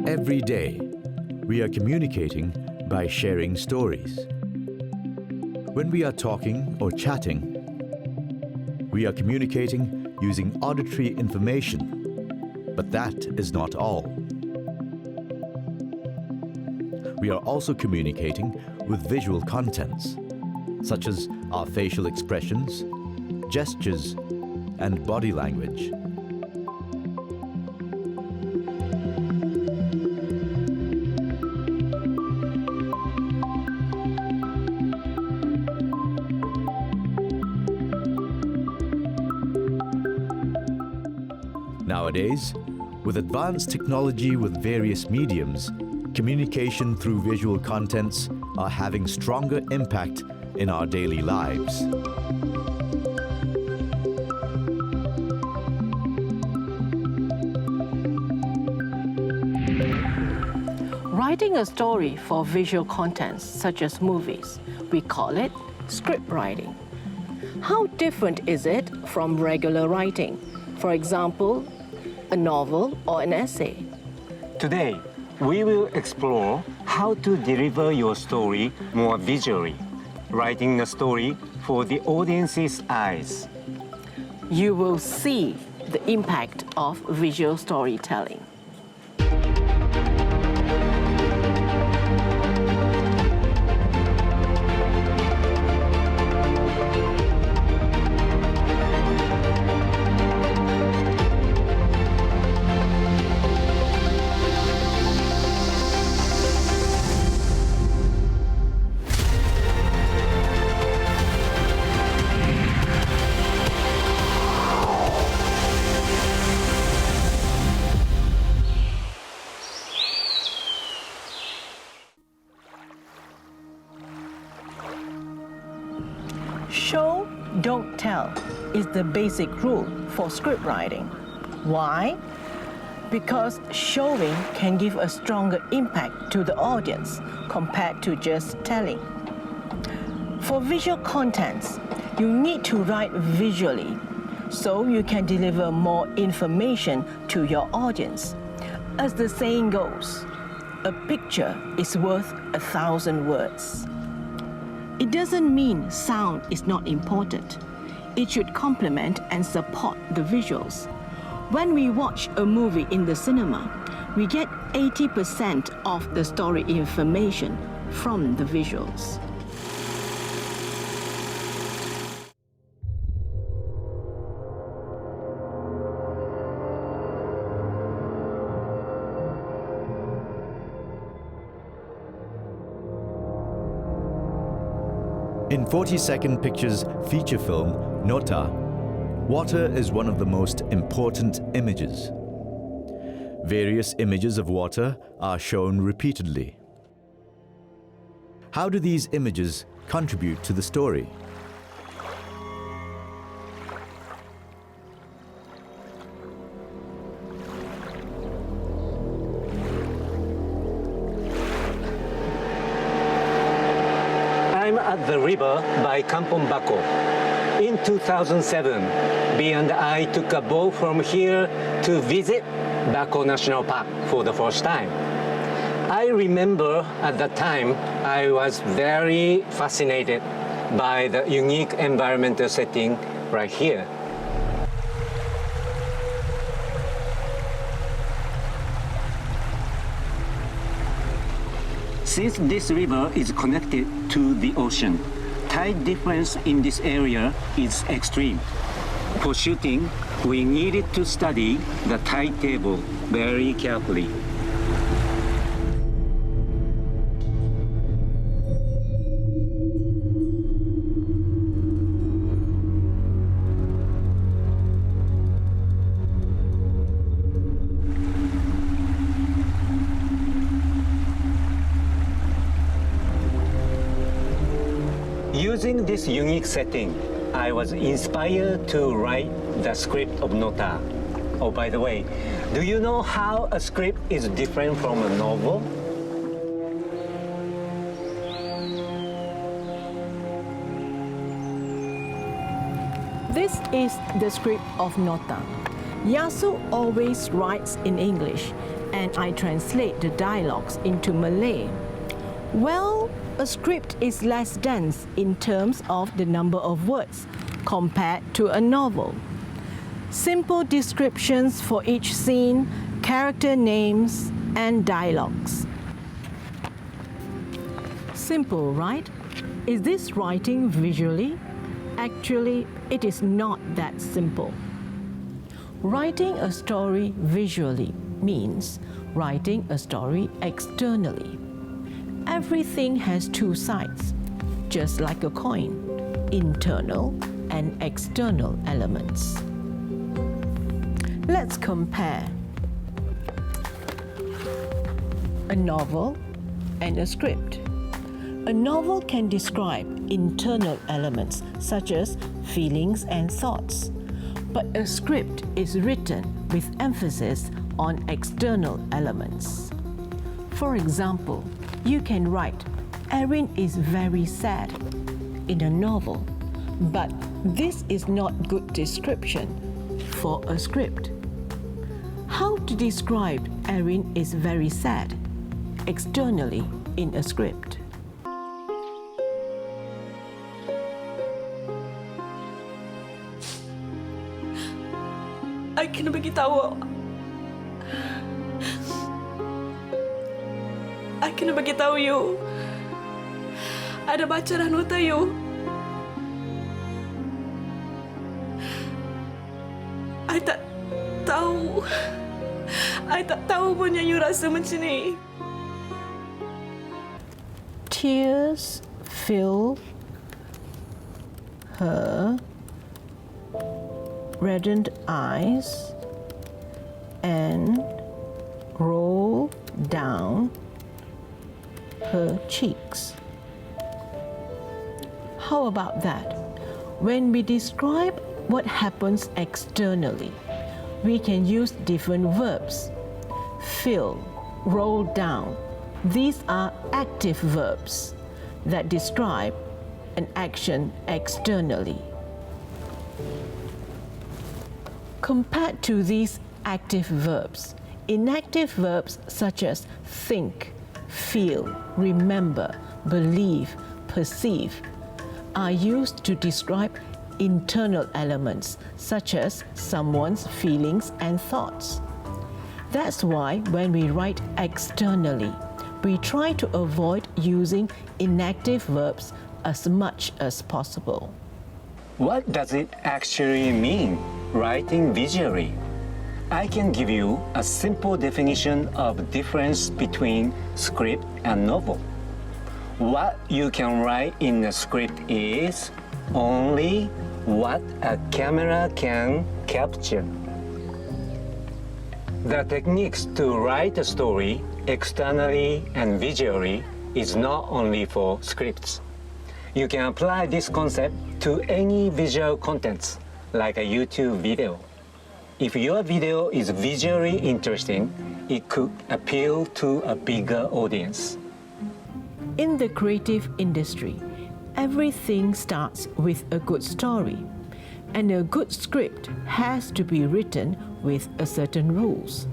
Every day, we are communicating by sharing stories. When we are talking or chatting, we are communicating using auditory information, but that is not all. We are also communicating with visual contents, such as our facial expressions, gestures, and body language. Nowadays, with advanced technology with various mediums, communication through visual contents are having stronger impact in our daily lives. Writing a story for visual contents such as movies, we call it script writing. How different is it from regular writing? For example, a novel or an essay? Today, we will explore how to deliver your story more visually, writing a story for the audience's eyes. You will see the impact of visual storytelling. Show, don't tell is the basic rule for script writing. Why? Because showing can give a stronger impact to the audience compared to just telling. For visual contents, you need to write visually so you can deliver more information to your audience. As the saying goes, a picture is worth 1,000 words. It doesn't mean sound is not important. It should complement and support the visuals. When we watch a movie in the cinema, we get 80% of the story information from the visuals. In 40-second pictures feature film, NOTA, water is one of the most important images. Various images of water are shown repeatedly. How do these images contribute to the story? I'm at the river by Kampong Bako. In 2007, B and I took a boat from here to visit Bako National Park for the first time. I remember at that time I was very fascinated by the unique environmental setting right here. Since this river is connected to the ocean, tide difference in this area is extreme. For shooting, we needed to study the tide table very carefully. Using this unique setting, I was inspired to write the script of NOTA. Oh, by the way, do you know how a script is different from a novel? This is the script of NOTA. Yasu always writes in English, and I translate the dialogues into Malay. Well, a script is less dense in terms of the number of words compared to a novel. Simple descriptions for each scene, character names, and dialogues. Simple, right? Is this writing visually? Actually, it is not that simple. Writing a story visually means writing a story externally. Everything has two sides, just like a coin, internal and external elements. Let's compare a novel and a script. A novel can describe internal elements such as feelings and thoughts, but a script is written with emphasis on external elements. For example, you can write, "Erin is very sad" in a novel, but this is not good description for a script. How to describe Erin is very sad externally in a script? I kena bagi tahu. I kena bagi tahu you. Ada baca dah nota you. I tak tahu. I tak tahu pun yang you rasa macam ni. Tears fill her reddened eyes and roll down her cheeks. How about that? When we describe what happens externally, we can use different verbs. Fill, roll down. These are active verbs that describe an action externally. Compared to these active verbs, inactive verbs such as think, feel, remember, believe, perceive are used to describe internal elements such as someone's feelings and thoughts. That's why when we write externally, we try to avoid using inactive verbs as much as possible. What does it actually mean, writing visually? I can give you a simple definition of difference between script and novel. What you can write in a script is only what a camera can capture. The techniques to write a story externally and visually is not only for scripts. You can apply this concept to any visual contents, like a YouTube video. If your video is visually interesting, it could appeal to a bigger audience. In the creative industry, everything starts with a good story, and a good script has to be written with a certain rules.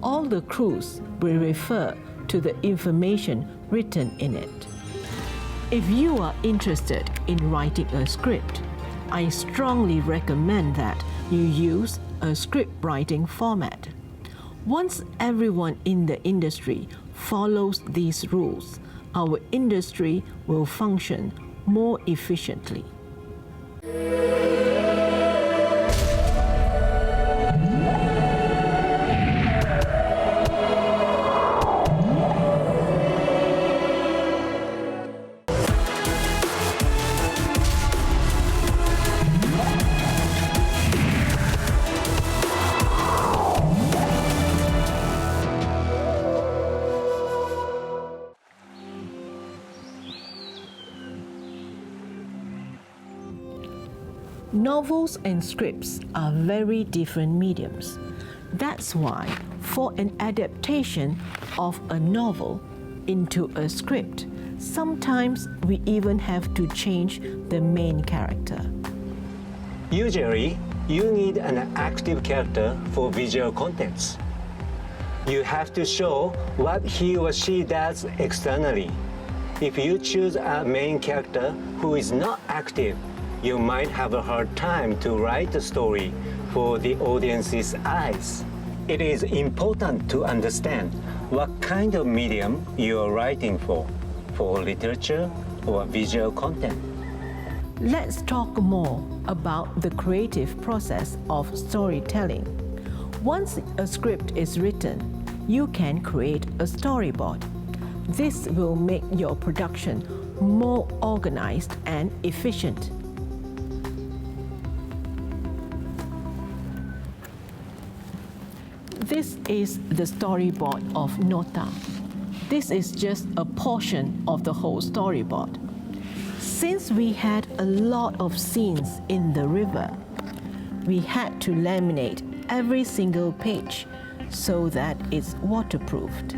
All the clues will refer to the information written in it. If you are interested in writing a script, I strongly recommend that you use a script writing format. Once everyone in the industry follows these rules, our industry will function more efficiently. Novels and scripts are very different mediums. That's why, for an adaptation of a novel into a script, sometimes we even have to change the main character. Usually, you need an active character for visual contents. You have to show what he or she does externally. If you choose a main character who is not active, you might have a hard time to write a story for the audience's eyes. It is important to understand what kind of medium you are writing for literature or visual content. Let's talk more about the creative process of storytelling. Once a script is written, you can create a storyboard. This will make your production more organized and efficient. This is the storyboard of NOTA. This is just a portion of the whole storyboard. Since we had a lot of scenes in the river, we had to laminate every single page so that it's waterproofed.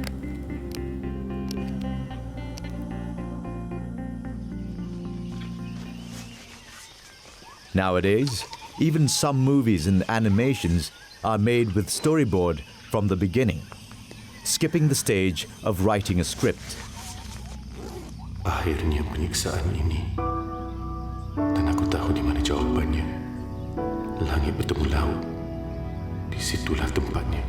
Nowadays, even some movies and animations are made with storyboard from the beginning, skipping the stage of writing a script. Akhirnya penyiksaan ini, dan aku tahu di mana jawabannya. Langit bertemu laut, di situlah tempatnya.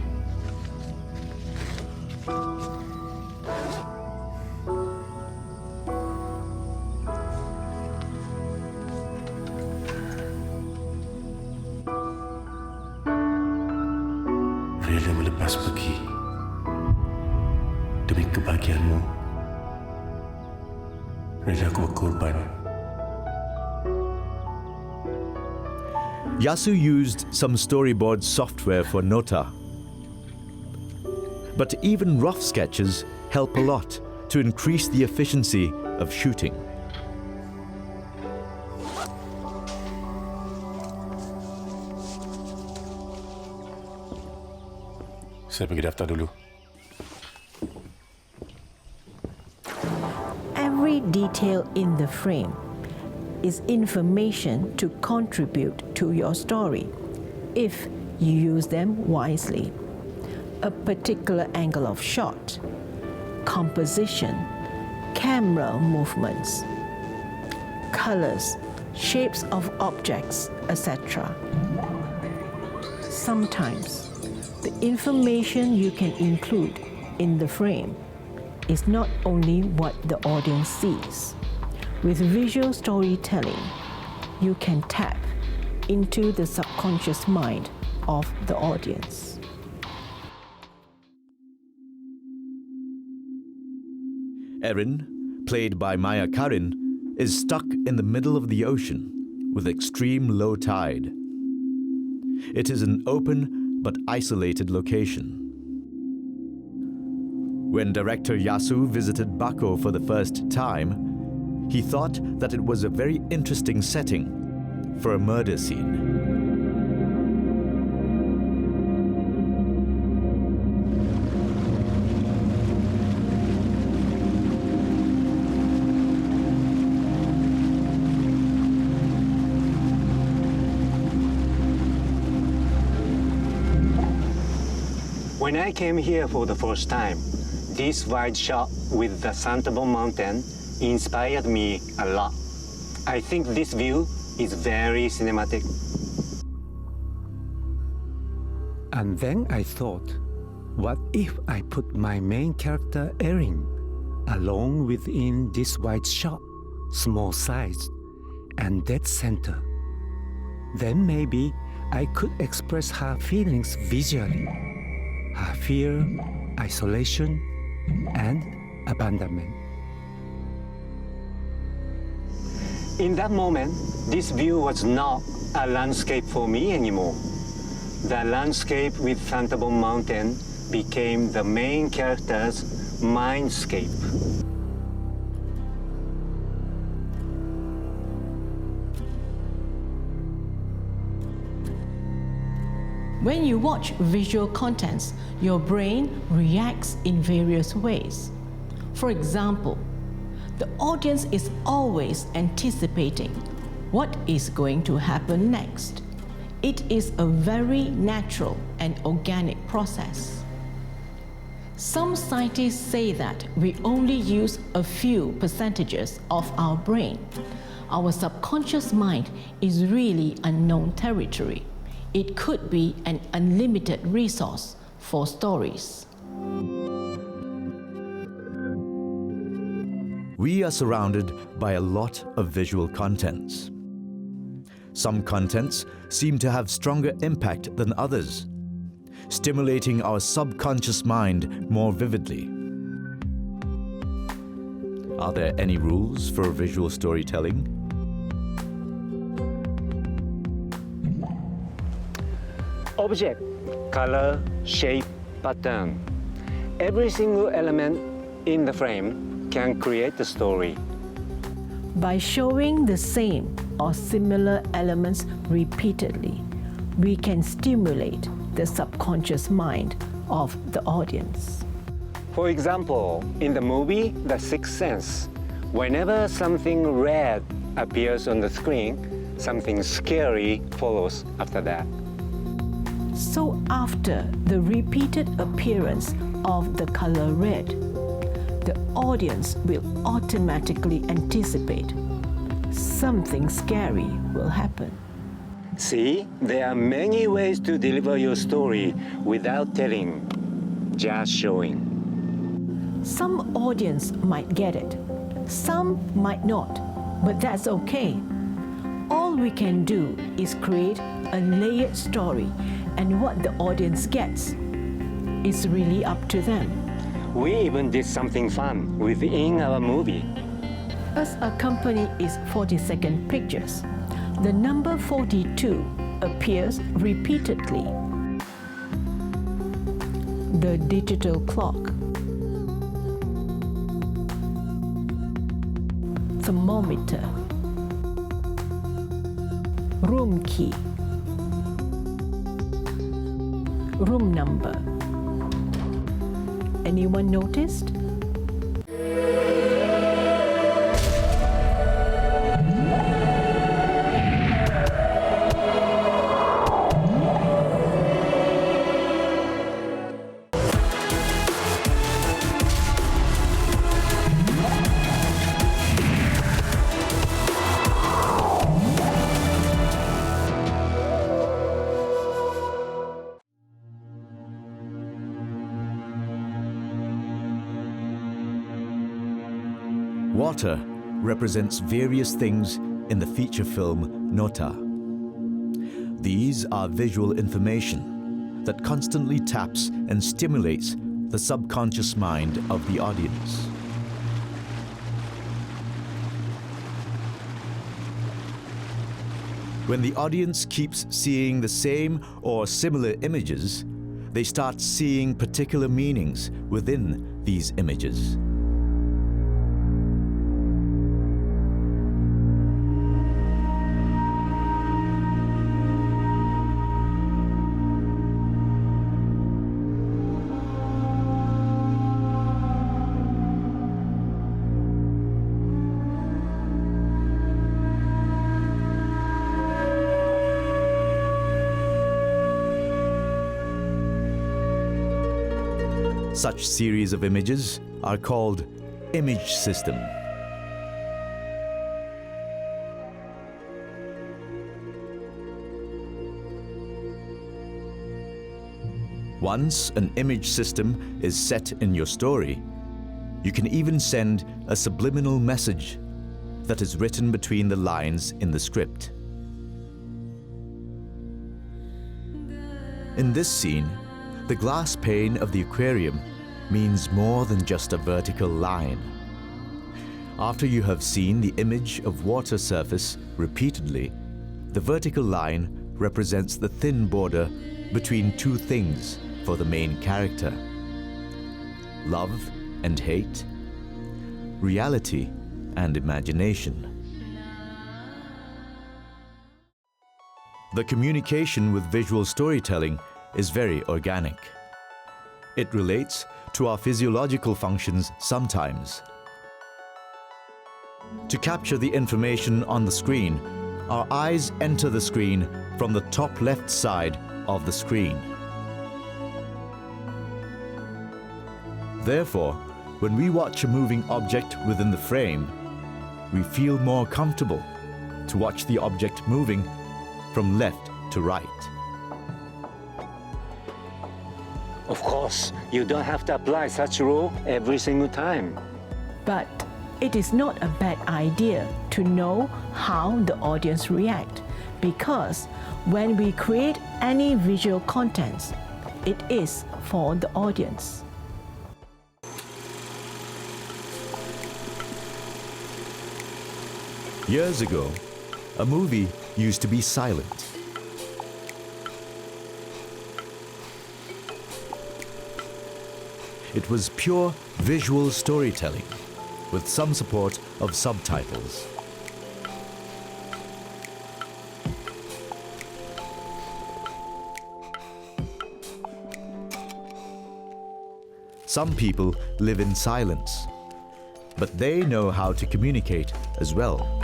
Rela melepas pergi demi kebahagiaanmu. Rela aku berkorban. Yasu used some storyboard software for NOTA. But even rough sketches help a lot to increase the efficiency of shooting. Saya pergi daftar dulu. Every detail in the frame is information to contribute to your story if you use them wisely. A particular angle of shot, composition, camera movements, colors, shapes of objects, etc. Sometimes, the information you can include in the frame is not only what the audience sees. With visual storytelling, you can tap into the subconscious mind of the audience. Erin, played by Maya Karin, is stuck in the middle of the ocean with extreme low tide. It is an open but isolated location. When director Yasu visited Bako for the first time, he thought that it was a very interesting setting for a murder scene. When I came here for the first time, this wide shot with the Santabon Mountain inspired me a lot. I think this view is very cinematic. And then I thought, what if I put my main character Erin along within this wide shot, small size, and dead center? Then maybe I could express her feelings visually. Her fear, isolation, and abandonment. In that moment, this view was not a landscape for me anymore. The landscape with Santabon Mountain became the main character's mindscape. When you watch visual contents, your brain reacts in various ways. For example, the audience is always anticipating what is going to happen next. it is a very natural and organic process. Some scientists say that we only use a few percentages of our brain. Our subconscious mind is really unknown territory. It could be an unlimited resource for stories. We are surrounded by a lot of visual contents. Some contents seem to have stronger impact than others, stimulating our subconscious mind more vividly. Are there any rules for visual storytelling? Object, color, shape, pattern. Every single element in the frame can create the story. By showing the same or similar elements repeatedly, we can stimulate the subconscious mind of the audience. For example, in the movie The Sixth Sense, whenever something red appears on the screen, something scary follows after that. So after the repeated appearance of the color red, the audience will automatically anticipate something scary will happen. See, there are many ways to deliver your story without telling, just showing. Some audience might get it, some might not, but that's okay. All we can do is create a layered story, and what the audience gets is really up to them. We even did something fun within our movie. As our company is 40-second pictures, the number 42 appears repeatedly. The digital clock, thermometer, room key, room number. Anyone noticed? Water represents various things in the feature film NOTA. These are visual information that constantly taps and stimulates the subconscious mind of the audience. When the audience keeps seeing the same or similar images, they start seeing particular meanings within these images. Such series of images are called image system. Once an image system is set in your story, you can even send a subliminal message that is written between the lines in the script. In this scene, the glass pane of the aquarium means more than just a vertical line. After you have seen the image of water surface repeatedly, the vertical line represents the thin border between two things for the main character: love and hate, reality and imagination. The communication with visual storytelling is very organic. It relates to our physiological functions sometimes. To capture the information on the screen, our eyes enter the screen from the top left side of the screen. Therefore, when we watch a moving object within the frame, we feel more comfortable to watch the object moving from left to right. Of course, you don't have to apply such rule every single time. But it is not a bad idea to know how the audience react, because when we create any visual contents, it is for the audience. Years ago, a movie used to be silent. It was pure visual storytelling, with some support of subtitles. Some people live in silence, but they know how to communicate as well.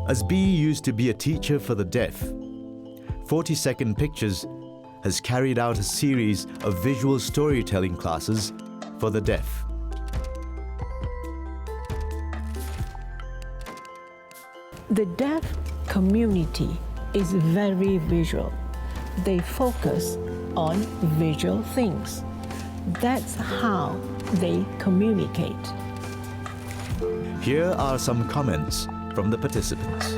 As B used to be a teacher for the deaf, 40-Second Pictures has carried out a series of visual storytelling classes for the deaf. The deaf community is very visual. They focus on visual things. That's how they communicate. Here are some comments from the participants.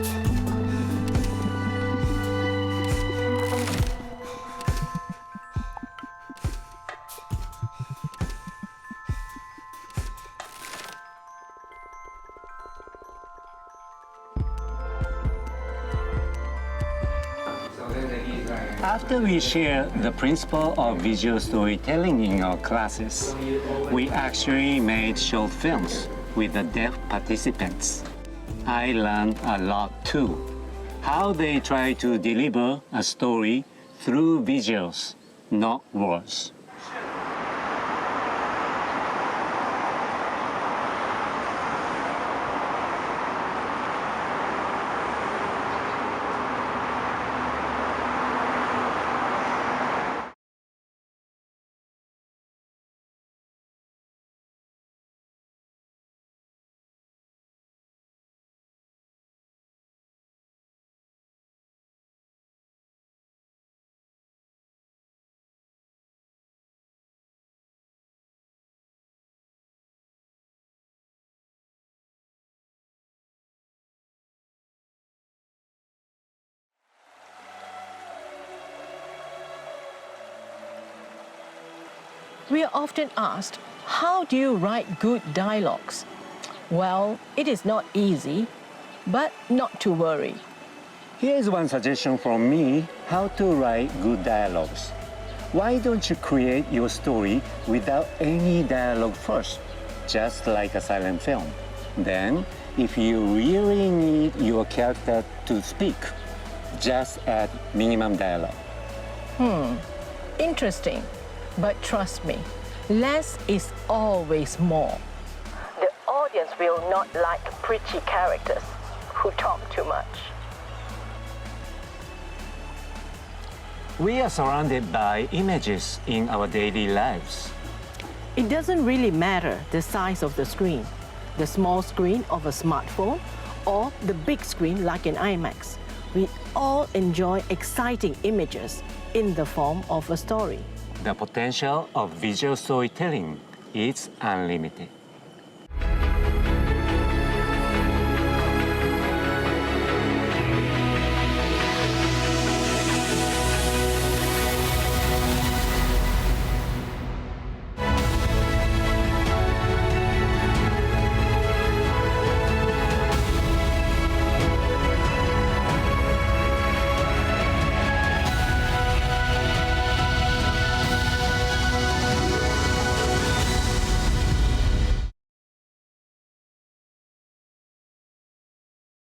After we share the principle of visual storytelling in our classes, we actually made short films with the deaf participants. I learned a lot too, how they try to deliver a story through visuals, not words. We are often asked, how do you write good dialogues? Well, it is not easy, but not to worry. Here's one suggestion from me how to write good dialogues. Why don't you create your story without any dialogue first, just like a silent film? Then, if you really need your character to speak, just add minimum dialogue. Interesting. But trust me, less is always more. The audience will not like preachy characters who talk too much. We are surrounded by images in our daily lives. It doesn't really matter the size of the screen, the small screen of a smartphone or the big screen like an IMAX. We all enjoy exciting images in the form of a story. The potential of visual storytelling is unlimited.